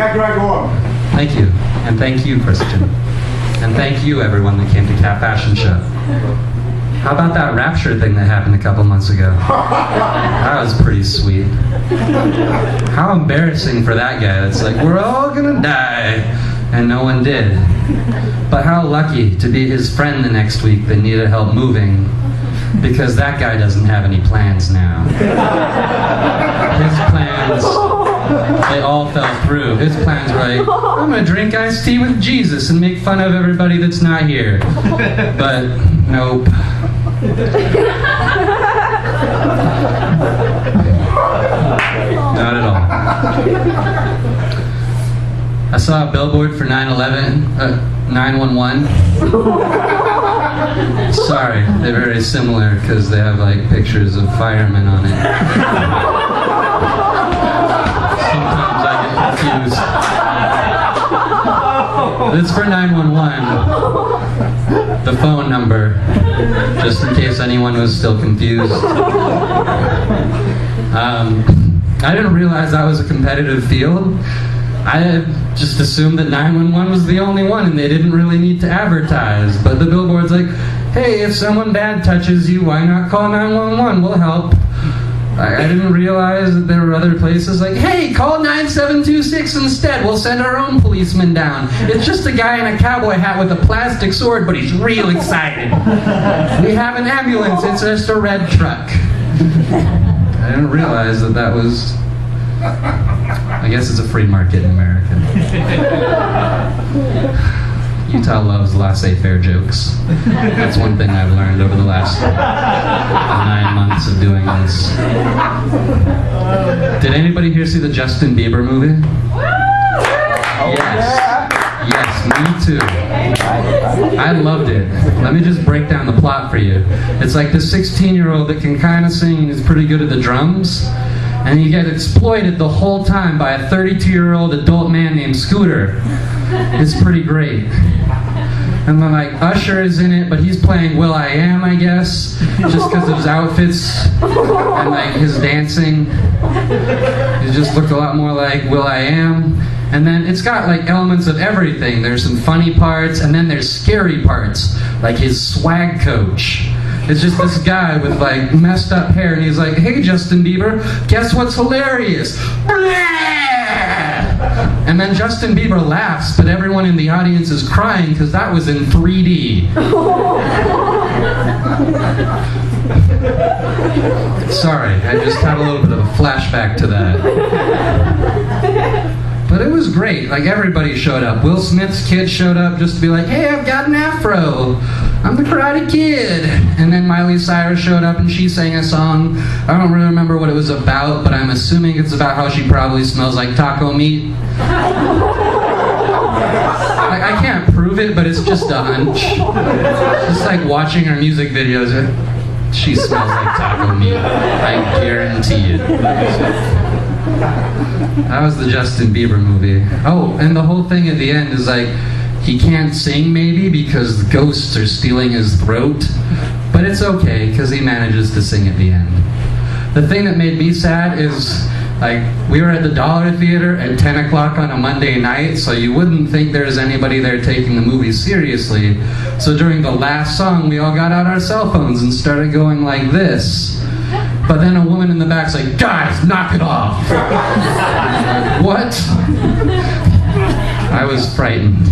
Yeah, Greg Orme. Thank you. And thank you, Christian. And thank you, everyone that came to Cat Fashion Show. How about that rapture thing that happened a couple months ago? That was pretty sweet. How embarrassing for that guy. It's like, we're all gonna die. And no one did. But how lucky to be his friend the next week that needed help moving, because that guy doesn't have any plans now. His plans, they all fell through. His plans were like, I'm gonna drink iced tea with Jesus and make fun of everybody that's not here. But nope. Not at all. I saw a billboard for 911. Sorry, they're very similar because they have like pictures of firemen on it. Sometimes I get confused. It's for 911. The phone number, just in case anyone was still confused. I didn't realize that was a competitive field. I just assumed that 911 was the only one and they didn't really need to advertise. But the billboard's like, hey, if someone bad touches you, why not call 911? We'll help. I didn't realize that there were other places like, hey, call 9726 instead. We'll send our own policeman down. It's just a guy in a cowboy hat with a plastic sword, but he's real excited. We have an ambulance. It's just a red truck. I didn't realize that that was... I guess it's a free market in America. Utah loves laissez-faire jokes. That's one thing I've learned over the last 9 months of doing this. Did anybody here see the Justin Bieber movie? Yes. Yes, me too. I loved it. Let me just break down the plot for you. It's like this 16-year-old that can kind of sing and is pretty good at the drums. And you get exploited the whole time by a 32-year-old adult man named Scooter. It's pretty great. And then like Usher is in it, but he's playing Will I Am, I guess, just because of his outfits and like his dancing. He just looked a lot more like Will I Am. And then it's got like elements of everything. There's some funny parts, and then there's scary parts, like his swag coach. It's just this guy with like messed up hair, and he's like, hey Justin Bieber, guess what's hilarious? And then Justin Bieber laughs, but everyone in the audience is crying because that was in 3D. Sorry, I just had a little bit of a flashback to that. But it was great, like everybody showed up. Will Smith's kid showed up just to be like, hey, I've got an afro. I'm the Karate Kid. And then Miley Cyrus showed up and she sang a song. I don't really remember what it was about, but I'm assuming it's about how she probably smells like taco meat. I can't prove it, but it's just a hunch. Just like watching her music videos, she smells like taco meat. I guarantee it. That was the Justin Bieber movie. Oh, and the whole thing at the end is like, he can't sing maybe because the ghosts are stealing his throat, but it's okay because he manages to sing at the end. The thing that made me sad is like we were at the Dollar Theater at 10 o'clock on a Monday night, so you wouldn't think there's anybody there taking the movie seriously. So during the last song, we all got out our cell phones and started going like this. But then a woman in the back's like, guys, knock it off. Like, what? I was frightened.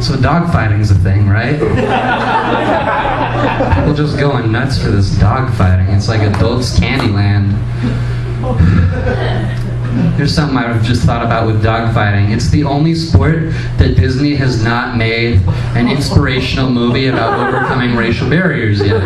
So dogfighting's a thing, right? People just going nuts for this dogfighting. It's like adults' Candyland. Here's something I've just thought about with dogfighting. It's the only sport that Disney has not made an inspirational movie about overcoming racial barriers yet.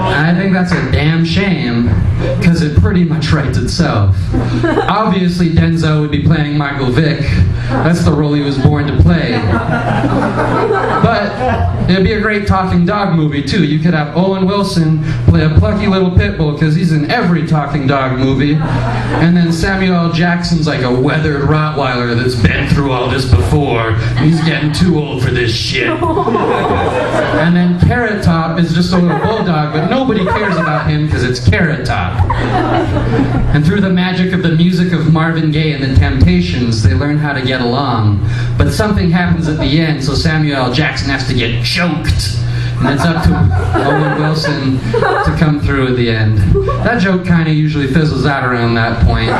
And I think that's a damn shame, because it pretty much writes itself. Obviously, Denzel would be playing Michael Vick. That's the role he was born to play. But But it'd be a great talking dog movie too. You could have Owen Wilson play a plucky little pit bull because he's in every talking dog movie, and then Samuel L. Jackson's like a weathered Rottweiler that's been through all this before. He's getting too old for this shit. And then Carrot Top is just a little bulldog, but nobody cares about him because it's Carrot Top. And through the magic of the music of Marvin Gaye and the Temptations, they learn how to get along. But something happens at the end, so Samuel L. Jackson has to get choked. And it's up to Owen Wilson to come through at the end. That joke kind of usually fizzles out around that point.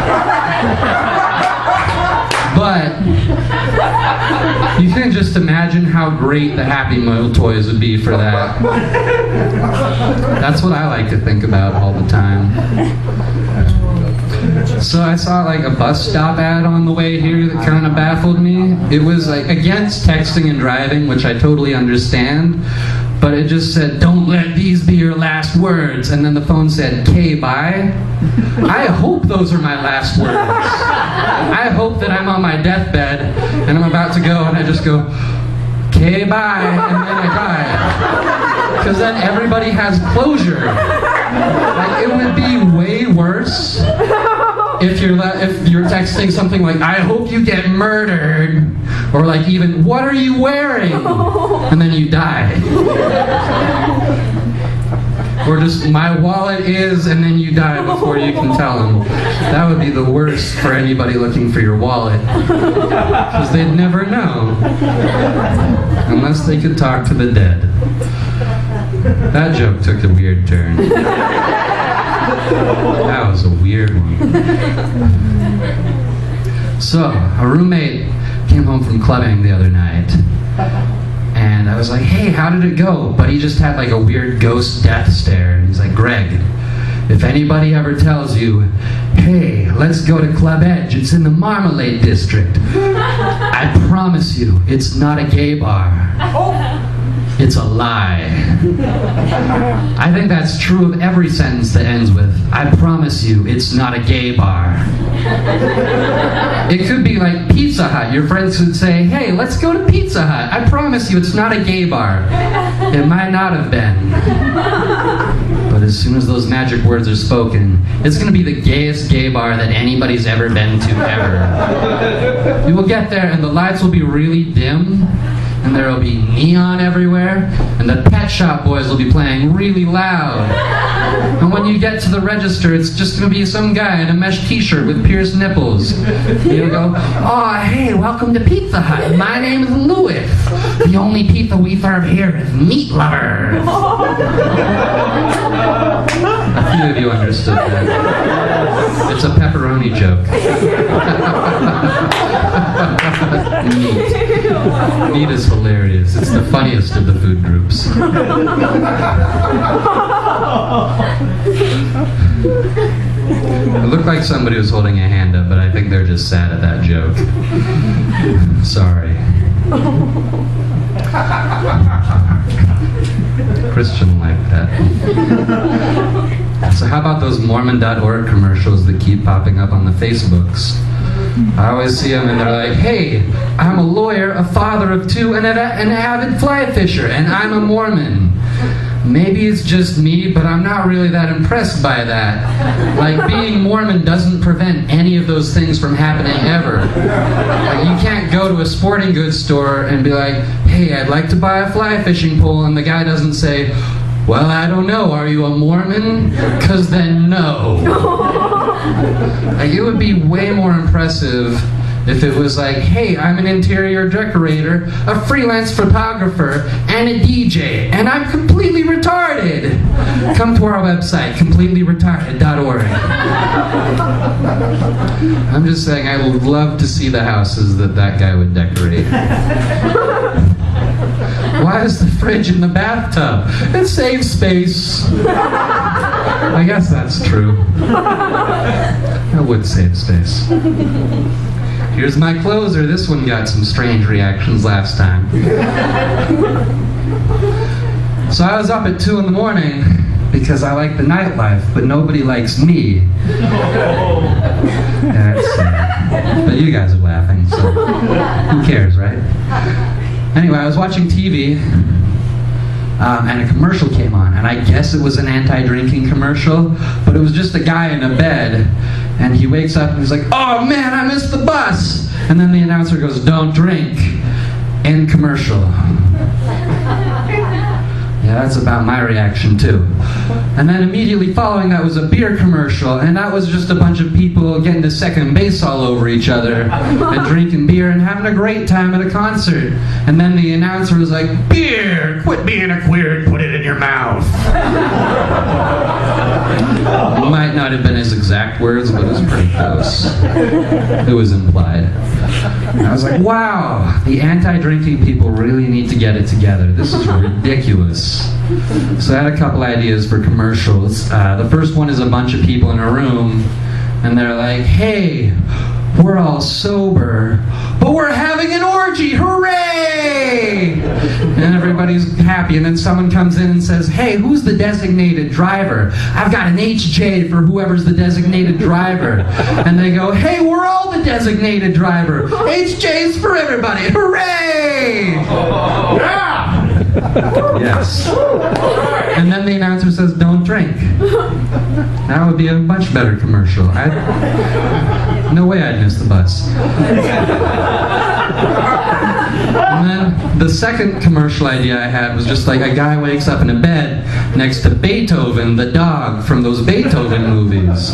But you can just imagine how great the Happy Meal toys would be for that. That's what I like to think about all the time. So I saw like a bus stop ad on the way here that kind of baffled me. It was like against texting and driving, which I totally understand, but it just said, "Don't let these be your last words." And then the phone said, "K, bye." I hope those are my last words. I hope that I'm on my deathbed and I'm about to go and I just go, "K, bye," and then I die. Because then everybody has closure. Like, it would be way worse if you're texting something like, "I hope you get murdered," or like even, "What are you wearing?" and then you die. Or just, "My wallet is," and then you die before you can tell them. That would be the worst for anybody looking for your wallet, because they'd never know unless they could talk to the dead. That joke took a weird turn. That was a weird one. So, a roommate came home from clubbing the other night, and I was like, "Hey, how did it go?" But he just had like a weird ghost death stare, and he's like, "Greg, if anybody ever tells you, 'Hey, let's go to Club Edge, it's in the Marmalade District,' I promise you, it's not a gay bar. It's a lie." I think that's true of every sentence that ends with, "I promise you, it's not a gay bar." It could be like Pizza Hut. Your friends could say, "Hey, let's go to Pizza Hut. I promise you, it's not a gay bar." It might not have been. But as soon as those magic words are spoken, it's going to be the gayest gay bar that anybody's ever been to, ever. You will get there and the lights will be really dim, and there will be neon everywhere, and the Pet Shop Boys will be playing really loud. And when you get to the register, it's just going to be some guy in a mesh t-shirt with pierced nipples. He'll go, "Oh, hey, welcome to Pizza Hut. My name is Louis. The only pizza we serve here is meat lovers." A few of you understood that. It's a pepperoni joke. Meat. Meat is hilarious. It's the funniest of the food groups. It looked like somebody was holding a hand up, but I think they're just sad at that joke. Sorry. Christian like that. So how about those Mormon.org commercials that keep popping up on the Facebooks? I always see them and they're like, "Hey, I'm a lawyer, a father of two, and an avid fly fisher, and I'm a Mormon." Maybe it's just me, but I'm not really that impressed by that. Like, being Mormon doesn't prevent any of those things from happening ever. Like, you can't go to a sporting goods store and be like, "Hey, I'd like to buy a fly fishing pole," and the guy doesn't say, "Well, I don't know, are you a Mormon?" Because then no. Like, it would be way more impressive if it was like, "Hey, I'm an interior decorator, a freelance photographer, and a DJ, and I'm completely retarded. Come to our website, completelyretarded.org. I'm just saying, I would love to see the houses that guy would decorate. Why is the fridge in the bathtub? It saves space. I guess that's true. That would save space. Here's my closer. This one got some strange reactions last time. So I was up at 2 in the morning because I like the nightlife, but nobody likes me. That's sad. But you guys are laughing, so who cares, right? Anyway, I was watching TV, and a commercial came on, and I guess it was an anti-drinking commercial, but it was just a guy in a bed, and he wakes up and he's like, "Oh man, I missed the bus!" And then the announcer goes, "Don't drink." End commercial. Yeah, that's about my reaction too. And then immediately following that was a beer commercial, and that was just a bunch of people getting to second base all over each other and drinking beer and having a great time at a concert. And then the announcer was like, "Beer! Quit being a queer and put it in your mouth." Might not have been his exact words, but it was pretty close. It was implied. And I was like, wow, the anti-drinking people really need to get it together. This is ridiculous. So I had a couple ideas for commercials. The first one is a bunch of people in a room, and they're like, "Hey, we're all sober, but we're having an orgy, hooray!" And everybody's happy, and then someone comes in and says, "Hey, who's the designated driver? I've got an HJ for whoever's the designated driver." And they go, "Hey, we're all the designated driver. HJ's for everybody, hooray!" Yeah! Yes. And then the announcer says, "Don't drink." That would be a much better commercial. No way I'd miss the bus. And then the second commercial idea I had was just like a guy wakes up in a bed next to Beethoven, the dog from those Beethoven movies.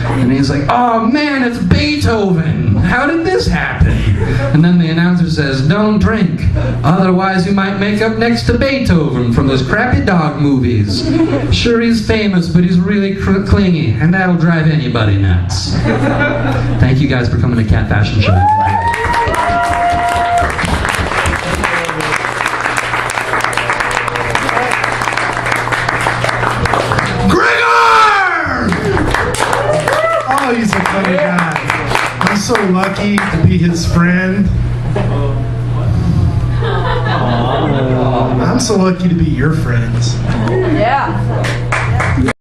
And he's like, "Oh man, it's Beethoven! How did this happen?" And then the announcer says, "Don't drink, otherwise you might make up next to Beethoven from those crappy dog movies. Sure, he's famous, but he's really clingy, and that'll drive anybody nuts." Thank you guys for coming to Cat Fashion Show. Greg Orme! Oh, he's a funny guy. I'm so lucky to be his friend. I'm so lucky to be your friends. Yeah.